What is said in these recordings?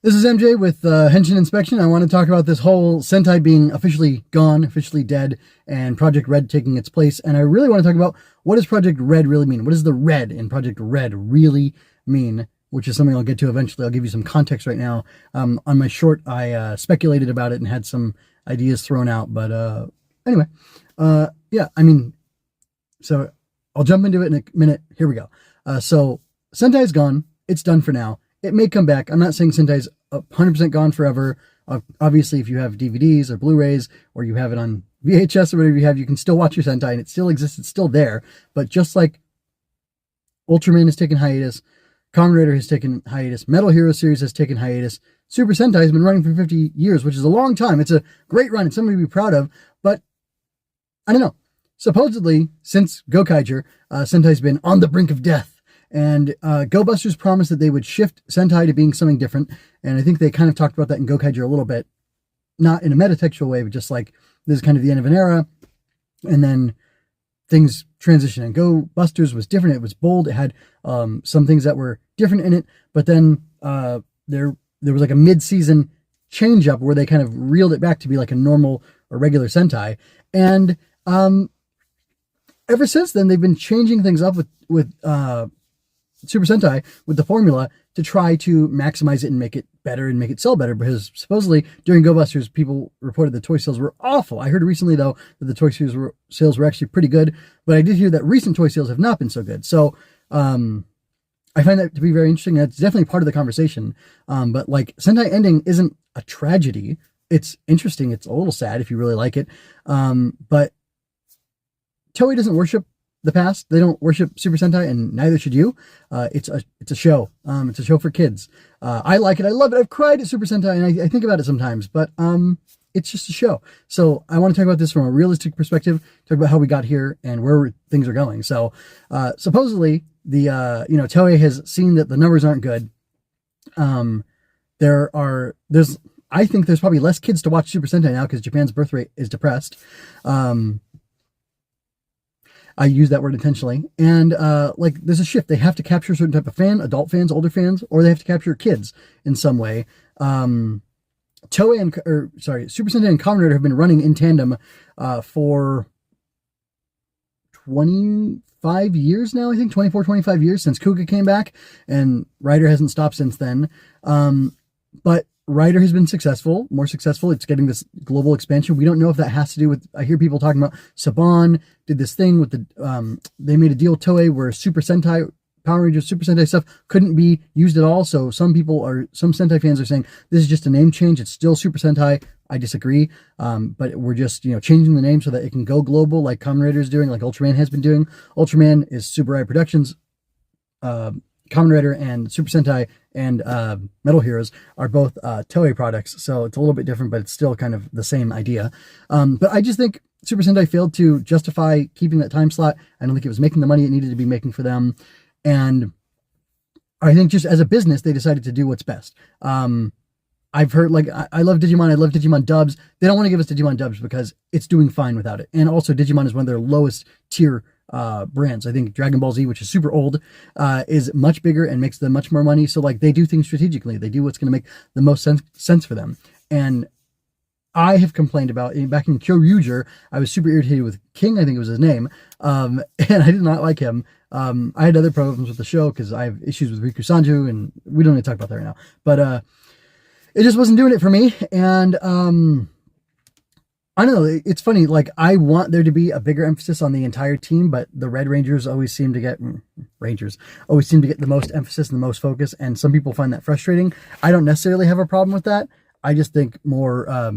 This is MJ with Henshin Inspection. I want to talk about this whole Sentai being officially gone, officially dead, and Project R.E.D taking its place. And I really want to talk about what does Project R.E.D really mean? What does the red in Project R.E.D really mean? Which is something I'll get to eventually. I'll give you some context right now. On my short, I speculated about it and had some ideas thrown out. But anyway, yeah, I mean, so I'll jump into it in a minute. Here we go. So Sentai's gone. It's done for now. It may come back. I'm not saying Sentai's 100% gone forever. Obviously, if you have DVDs or Blu-rays, or you have it on VHS or whatever you have, you can still watch your Sentai, and it still exists. It's still there. But just like Ultraman has taken hiatus, Kamen Rider has taken hiatus, Metal Hero series has taken hiatus, Super Sentai has been running for 50 years, which is a long time. It's a great run. It's something to be proud of. But I don't know. Supposedly, since Gokaiger, Sentai's been on the brink of death. And Go Busters promised that they would shift Sentai to being something different. And I think they kind of talked about that in Gokaiger a little bit. Not in a metatextual way, but just like this is kind of the end of an era. And then things transition. And Go Busters was different. It was bold. It had some things that were different in it. But then there was like a mid-season change up where they kind of reeled it back to be like a normal or regular Sentai. And ever since then, they've been changing things up with Super Sentai with the formula to try to maximize it and make it better and make it sell better, because supposedly during Go Busters, people reported the toy sales were awful. I heard recently, though, that the toy sales were actually pretty good, but I did hear that recent toy sales have not been so good. So I find that to be very interesting. That's definitely part of the conversation. But like Sentai ending isn't a tragedy. It's interesting. It's a little sad if you really like it. But Toei doesn't worship the past. They don't worship Super Sentai, and neither should you. It's a show. It's a show for kids. I like it. I love it. I've cried at Super Sentai, and I think about it sometimes, but it's just a show. So I want to talk about this from a realistic perspective, talk about how we got here and where things are going. So supposedly the Toei has seen that the numbers aren't good. I think there's probably less kids to watch Super Sentai now because Japan's birth rate is depressed. I use that word intentionally. And like there's a shift. They have to capture a certain type of fan, adult fans, older fans, or they have to capture kids in some way. Super Sentai and Kamen Rider have been running in tandem for 25 years now, I think 24, 25 years since Kuga came back, and Rider hasn't stopped since then. But Rider has been successful, more successful. It's getting this global expansion. We don't know if that has to do with, I hear people talking about Saban did this thing with they made a deal with Toei where Super Sentai, Power Rangers, Super Sentai stuff couldn't be used at all. So some Sentai fans are saying this is just a name change. It's still Super Sentai. I disagree. But we're just, changing the name so that it can go global like Kamen Rider is doing, like Ultraman has been doing. Ultraman is Super Eye Productions. Kamen Rider and Super Sentai and Metal Heroes are both Toei products, so it's a little bit different, but it's still kind of the same idea. But I just think Super Sentai failed to justify keeping that time slot. I don't think it was making the money it needed to be making for them, and I think just as a business, they decided to do what's best. I've heard, like, I love Digimon. I love Digimon dubs. They don't want to give us Digimon dubs because it's doing fine without it, and also Digimon is one of their lowest tier brands. I think Dragon Ball Z, which is super old, is much bigger and makes them much more money. So like they do things strategically. They do what's going to make the most sense for them. And I have complained about back in Kyoryuger, I was super irritated with King, I think it was his name. And I did not like him. I had other problems with the show because I have issues with Riku Sanju, and we don't need to talk about that right now. But it just wasn't doing it for me. And I don't know. It's funny. Like, I want there to be a bigger emphasis on the entire team, but the Red Rangers always seem to get the most emphasis and the most focus. And some people find that frustrating. I don't necessarily have a problem with that. I just think more, I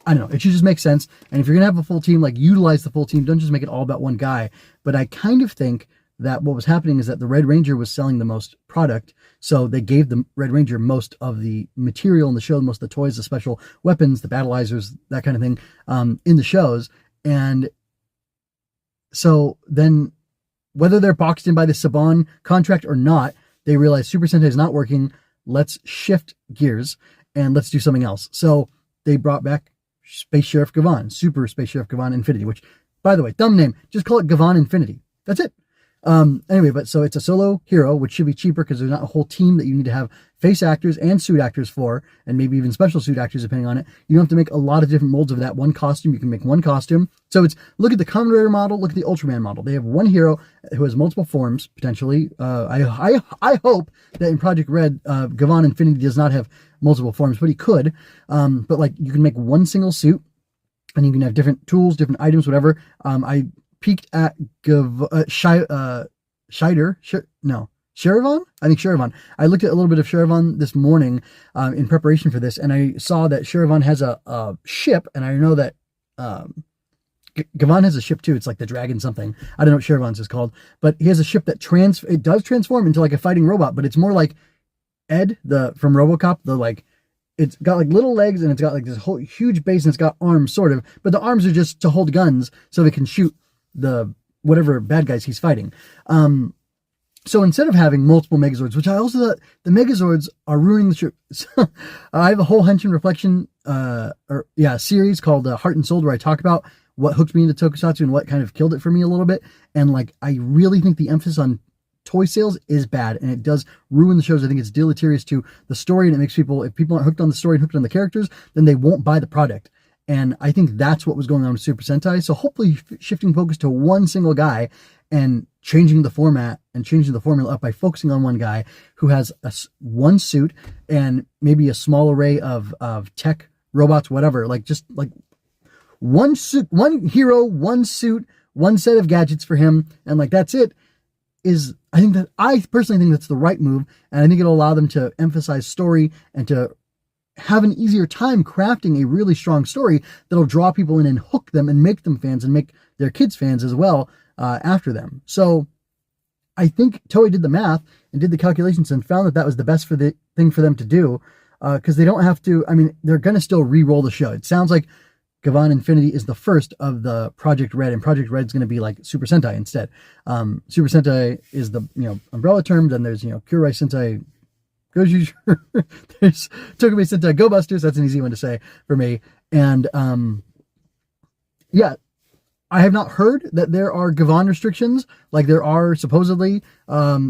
don't know. It should just make sense. And if you're going to have a full team, like, utilize the full team. Don't just make it all about one guy. But I kind of think that what was happening is that the Red Ranger was selling the most product. So they gave the Red Ranger most of the material in the show, most of the toys, the special weapons, the battleizers, that kind of thing, in the shows. And so then whether they're boxed in by the Saban contract or not, they realize Super Sentai is not working. Let's shift gears and let's do something else. So they brought back Space Sheriff Gavan, Super Space Sheriff Gavan Infinity, which, by the way, dumb name. Just call it Gavan Infinity. That's it. Anyway, but so it's a solo hero, which should be cheaper because there's not a whole team that you need to have face actors and suit actors for, and maybe even special suit actors depending on it. You don't have to make a lot of different molds of that one costume. You can make one costume. So it's, look at the Kamen Rider model, look at the Ultraman model. They have one hero who has multiple forms, potentially. I hope that in Project R.E.D, Gavan Infinity does not have multiple forms, but he could. But like, you can make one single suit, and you can have different tools, different items, whatever. I peeked at Shiravan? I think Shiravan. I looked at a little bit of Shiravan this morning in preparation for this, and I saw that Shiravan has a ship, and I know that Gavan has a ship too. It's like the Dragon something. I don't know what Shiravan's is called, but he has a ship that it does transform into like a fighting robot, but it's more like Ed, from RoboCop, it's got like little legs, and it's got like this whole huge base, and it's got arms sort of, but the arms are just to hold guns so they can shoot the whatever bad guys he's fighting. So instead of having multiple Megazords, which I also thought the Megazords are ruining the show. I have a whole Henshin reflection, series called Heart and Soul, where I talk about what hooked me into Tokusatsu and what kind of killed it for me a little bit. And like, I really think the emphasis on toy sales is bad, and it does ruin the shows. I think it's deleterious to the story, and it makes people, if people aren't hooked on the story and hooked on the characters, then they won't buy the product. And I think that's what was going on with Super Sentai. So hopefully shifting focus to one single guy and changing the format and changing the formula up by focusing on one guy who has one suit and maybe a small array of tech robots, whatever, like just like one suit, one hero, one suit, one set of gadgets for him. And like, that's it. I personally think that's the right move. And I think it'll allow them to emphasize story and to have an easier time crafting a really strong story that'll draw people in and hook them and make them fans and make their kids fans as well after them. So I think Toei did the math and did the calculations and found that that was the best thing for them to do, because they don't have to, I mean, they're going to still re-roll the show. It sounds like Gavan Infinity is the first of the Project R.E.D, and Project R.E.D is going to be like Super Sentai instead. Super Sentai is the, umbrella term. Then there's, Kyurei Sentai Goju. There's Tokume Sentai Go Busters. That's an easy one to say for me. And I have not heard that there are Gavan restrictions, like there are supposedly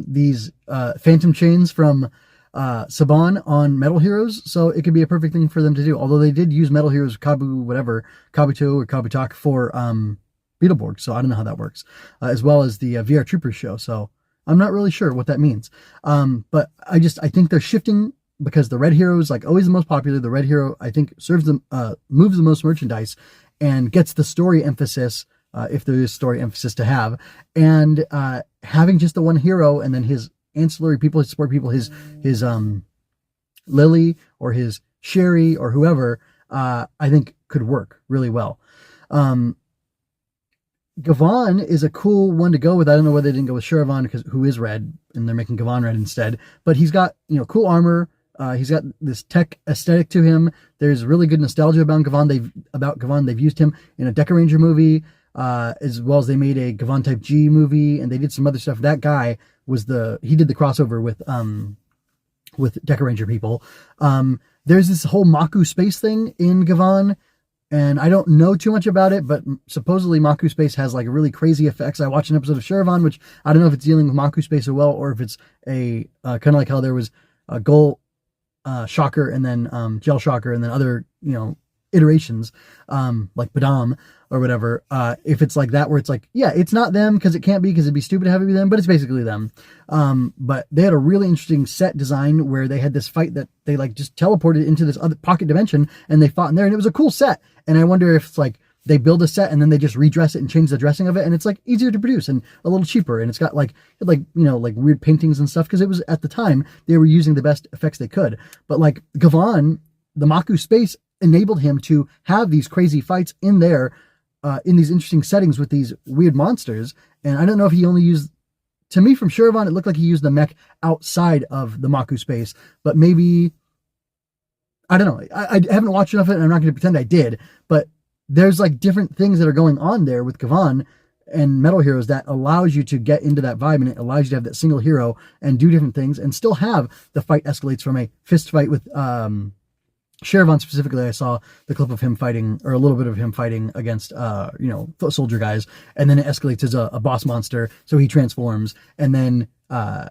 these phantom chains from Saban on Metal Heroes, so it could be a perfect thing for them to do. Although they did use Metal Heroes Kabuto or Kabutak for Beetleborg, so I don't know how that works. As well as the VR Troopers show, so I'm not really sure what that means. But I think they're shifting because the Red Hero is like always the most popular. The Red Hero, I think, moves the most merchandise and gets the story emphasis, if there is story emphasis to have. And having just the one hero and then his ancillary people, his support people, his Lily or his Sherry or whoever, I think could work really well. Gavan is a cool one to go with. I don't know whether they didn't go with Shiravan who is red, and they're making Gavan red instead. But he's got, cool armor. He's got this tech aesthetic to him. There's really good nostalgia about Gavan. They've used him in a Deca Ranger movie, as well as they made a Gavan Type G movie, and they did some other stuff. That guy he did the crossover with Deca Ranger people. There's this whole Makuu-Space thing in Gavan, and I don't know too much about it, but supposedly Makuu-Space has like really crazy effects. I watched an episode of Shiravan, which I don't know if it's dealing with Makuu-Space as well, or if it's a kind of like how there was a Goal Shocker and then Gel Shocker and then other, iterations, like Badam or whatever. If it's like that, where it's like, yeah, it's not them because it can't be, because it'd be stupid to have it be them, but it's basically them. But they had a really interesting set design where they had this fight that they like just teleported into this other pocket dimension and they fought in there, and it was a cool set. And I wonder if it's like they build a set and then they just redress it and change the dressing of it, and it's like easier to produce and a little cheaper, and it's got like weird paintings and stuff, because it was, at the time, they were using the best effects they could. But like Gavan, the Makuu-Space enabled him to have these crazy fights in there, in these interesting settings with these weird monsters. And I don't know if he only used, to me from Shiravan, it looked like he used the mech outside of the Makuu-Space, but maybe, I don't know. I haven't watched enough of it, and I'm not going to pretend I did, but there's like different things that are going on there with Gavan and Metal Heroes that allows you to get into that vibe, and it allows you to have that single hero and do different things and still have the fight escalates from a fist fight with Sherivan specifically, I saw the clip of him fighting, or a little bit of him fighting against, foot soldier guys, and then it escalates as a boss monster, so he transforms, and then, I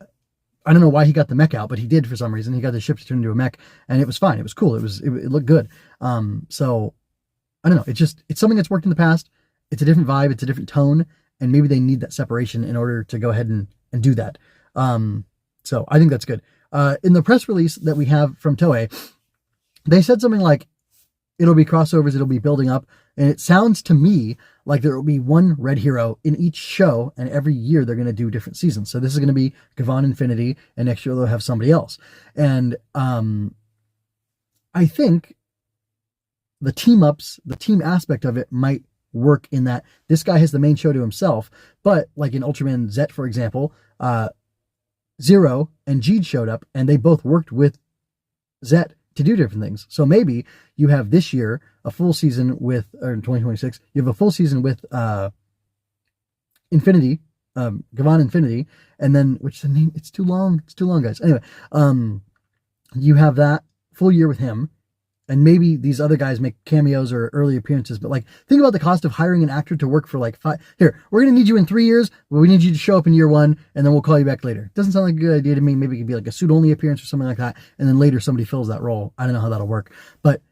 don't know why he got the mech out, but he did for some reason. He got the ship to turn into a mech, and it was fine. It was cool. It looked good. So, I don't know. It's something that's worked in the past. It's a different vibe. It's a different tone, and maybe they need that separation in order to go ahead and do that. So I think that's good. In the press release that we have from Toei, they said something like, it'll be crossovers, it'll be building up, and it sounds to me like there will be one Red hero in each show, and every year they're going to do different seasons. So this is going to be Gavan Infinity, and next year they'll have somebody else. And I think the team ups, the team aspect of it might work in that this guy has the main show to himself, but like in Ultraman Z, for example, Zero and Jeed showed up, and they both worked with Z to do different things. So maybe you have this year a full season with, or in 2026, you have a full season with Infinity, Gavan Infinity, and then, which the name, it's too long, guys. Anyway, you have that full year with him, and maybe these other guys make cameos or early appearances, but like, think about the cost of hiring an actor to work for like here, we're going to need you in 3 years, but we need you to show up in year 1, and then we'll call you back later. Doesn't sound like a good idea to me. Maybe it could be like a suit-only appearance or something like that, and then later somebody fills that role. I don't know how that'll work, but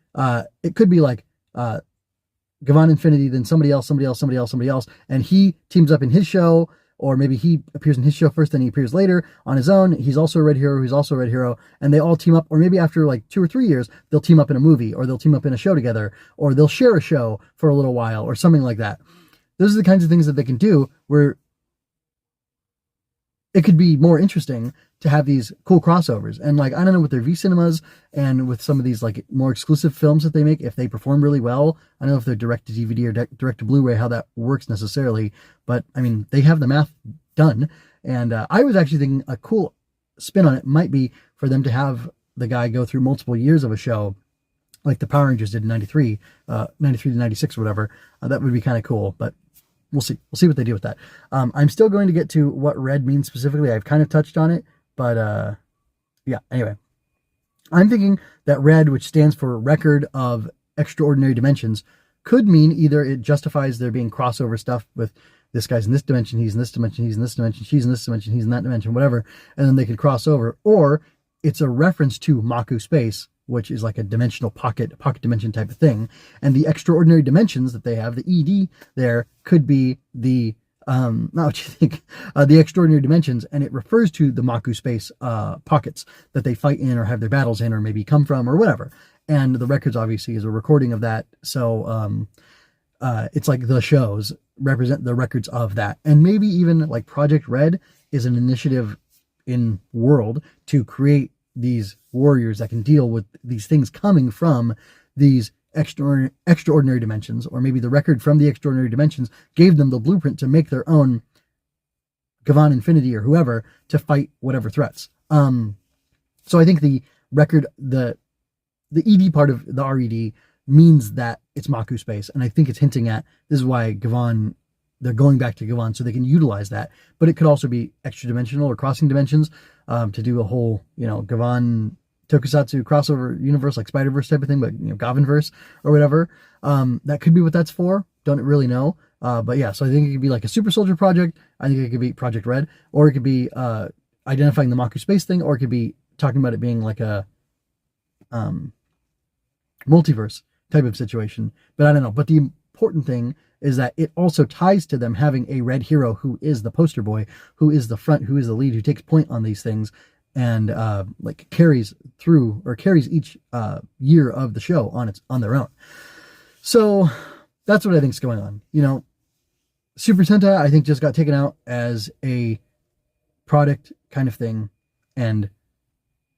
it could be like Gavan Infinity, then somebody else, and he teams up in his show, or maybe he appears in his show first, then he appears later on his own. He's also a Red hero, and they all team up, or maybe after like 2 or 3 years, they'll team up in a movie, or they'll team up in a show together, or they'll share a show for a little while, or something like that. Those are the kinds of things that they can do where it could be more interesting to have these cool crossovers. And like, I don't know, with their V cinemas and with some of these like more exclusive films that they make, if they perform really well, I don't know if they're direct to DVD or direct to Blu-ray, how that works necessarily, but I mean, they have the math done. And I was actually thinking a cool spin on it might be for them to have the guy go through multiple years of a show, like the Power Rangers did in 93 to 96 or whatever. That would be kind of cool, but we'll see. We'll see what they do with that. I'm still going to get to what red means specifically. I've kind of touched on it, but yeah, anyway. I'm thinking that red, which stands for Record of Extraordinary Dimensions, could mean either it justifies there being crossover stuff with this guy's in this dimension, he's in this dimension, he's in this dimension, she's in this dimension, he's in that dimension, whatever, and then they could cross over, or it's a reference to Makuu Space, which is like a dimensional pocket dimension type of thing. And the extraordinary dimensions that they have, the ED there, could be the, not what you think, the extraordinary dimensions, and it refers to the Makuu Space pockets that they fight in or have their battles in or maybe come from or whatever. And the records obviously is a recording of that. So it's like the shows represent the records of that. And maybe even like Project R.E.D is an initiative in world to create these warriors that can deal with these things coming from these extraordinary dimensions, or maybe the record from the extraordinary dimensions gave them the blueprint to make their own Gavan Infinity or whoever to fight whatever threats. So I think the record, the ED part of the R.E.D means that it's Makuu Space, and I think it's hinting at this is why Gavan, they're going back to Gavan so they can utilize that. But it could also be extra dimensional or crossing dimensions, to do a whole, Gavan Tokusatsu crossover universe, like Spider-Verse type of thing, but Gavanverse or whatever. That could be what that's for. Don't really know. But yeah, so I think it could be like a super soldier project. I think it could be Project R.E.D, or it could be identifying the Makuu Space thing, or it could be talking about it being like a multiverse type of situation. But I don't know. But the important thing is that it also ties to them having a red hero who is the poster boy, who is the front, who is the lead, who takes point on these things, and like carries through, or carries each year of the show on their own. So that's what I think is going on. Super Sentai, I think, just got taken out as a product kind of thing, and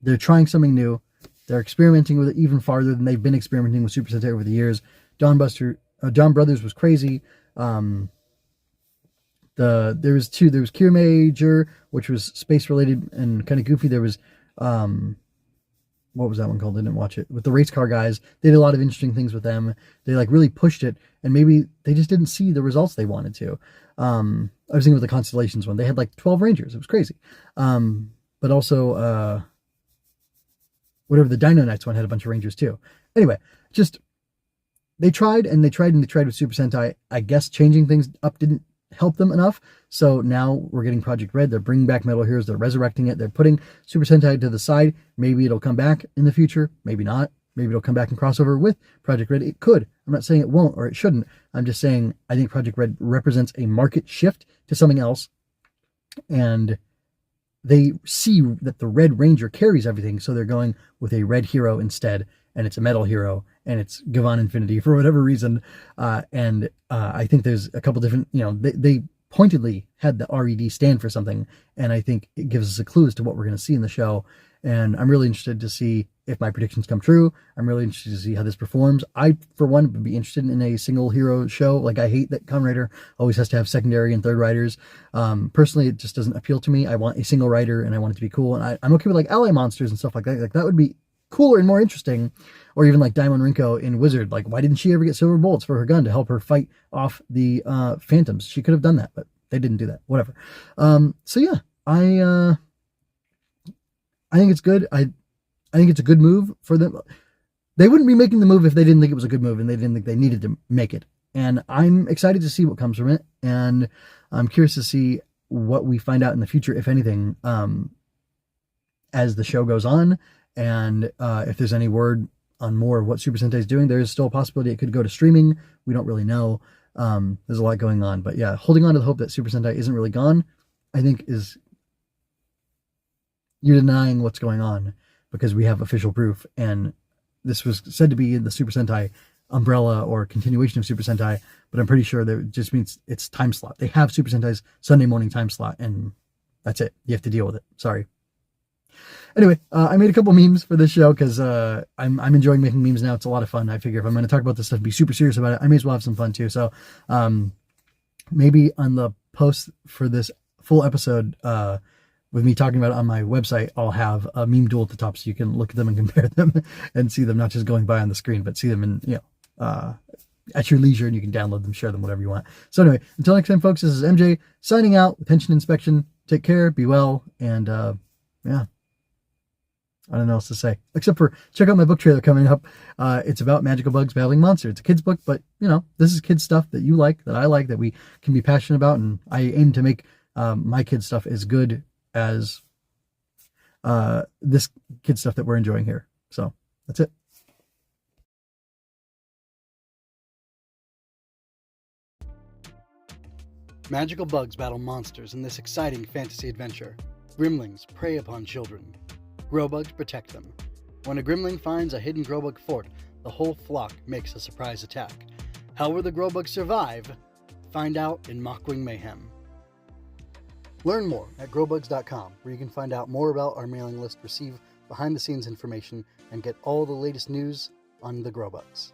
they're trying something new. They're experimenting with it even farther than they've been experimenting with Super Sentai over the years. Dawn Brothers was crazy. There was two. There was Kiramager, which was space related and kind of goofy. There was what was that one called? I didn't watch it. With the race car guys, they did a lot of interesting things with them. They like really pushed it, and maybe they just didn't see the results they wanted to. I was thinking with the Constellations one. They had like 12 Rangers. It was crazy. But also whatever the Dino Knights one had a bunch of Rangers too. Anyway, just they tried and they tried and they tried with Super Sentai. I guess changing things up didn't help them enough. So now we're getting Project R.E.D. They're bringing back Metal Heroes. They're resurrecting it. They're putting Super Sentai to the side. Maybe it'll come back in the future. Maybe not. Maybe it'll come back and crossover with Project R.E.D. It could. I'm not saying it won't or it shouldn't. I'm just saying I think Project R.E.D. represents a market shift to something else. And they see that the Red Ranger carries everything. So they're going with a red hero instead. And it's a metal hero. And it's Gavan Infinity for whatever reason. I think there's a couple different, they pointedly had the R.E.D. stand for something. And I think it gives us a clue as to what we're going to see in the show. And I'm really interested to see if my predictions come true. I'm really interested to see how this performs. I, for one, would be interested in a single hero show. Like, I hate that Kamen Rider always has to have secondary and third writers. Personally, it just doesn't appeal to me. I want a single writer, and I want it to be cool. And I'm okay with, like, ally monsters and stuff like that. Like, that would be cooler and more interesting. Or even, like, Daimon Rinko in Wizard. Like, why didn't she ever get silver bullets for her gun to help her fight off the phantoms? She could have done that, but they didn't do that. Whatever. So, yeah. I think it's good. I think it's a good move for them. They wouldn't be making the move if they didn't think it was a good move and they didn't think they needed to make it. And I'm excited to see what comes from it. And I'm curious to see what we find out in the future, if anything, as the show goes on. And if there's any word on more of what Super Sentai is doing, there is still a possibility it could go to streaming. We don't really know. There's a lot going on. But yeah, holding on to the hope that Super Sentai isn't really gone, I think is... You're denying what's going on because we have official proof. And this was said to be in the Super Sentai umbrella or continuation of Super Sentai, but I'm pretty sure that it just means it's time slot. They have Super Sentai's Sunday morning time slot, and that's it. You have to deal with it. Sorry. Anyway, I made a couple memes for this show because I'm enjoying making memes now. It's a lot of fun. I figure if I'm going to talk about this stuff and be super serious about it, I may as well have some fun too. So maybe on the post for this full episode, with me talking about it on my website, I'll have a meme duel at the top so you can look at them and compare them and see them not just going by on the screen, but see them in, at your leisure, and you can download them, share them, whatever you want. So anyway, until next time, folks, this is MJ signing out with Henshin Inspection. Take care, be well, and yeah. I don't know what else to say, except for check out my book trailer coming up. It's about magical bugs battling monsters. It's a kid's book, but, this is kids stuff that you like, that I like, that we can be passionate about, and I aim to make my kids stuff as good as this kid stuff that we're enjoying here. So that's it. Magical bugs battle monsters in this exciting fantasy adventure. Gremlings prey upon children. Growbugs protect them. When a gremling finds a hidden growbug fort, the whole flock makes a surprise attack. How will the growbugs survive? Find out in Makuu Mayhem. Learn more at growbugs.com, where you can find out more about our mailing list, receive behind-the-scenes information, and get all the latest news on the Growbugs.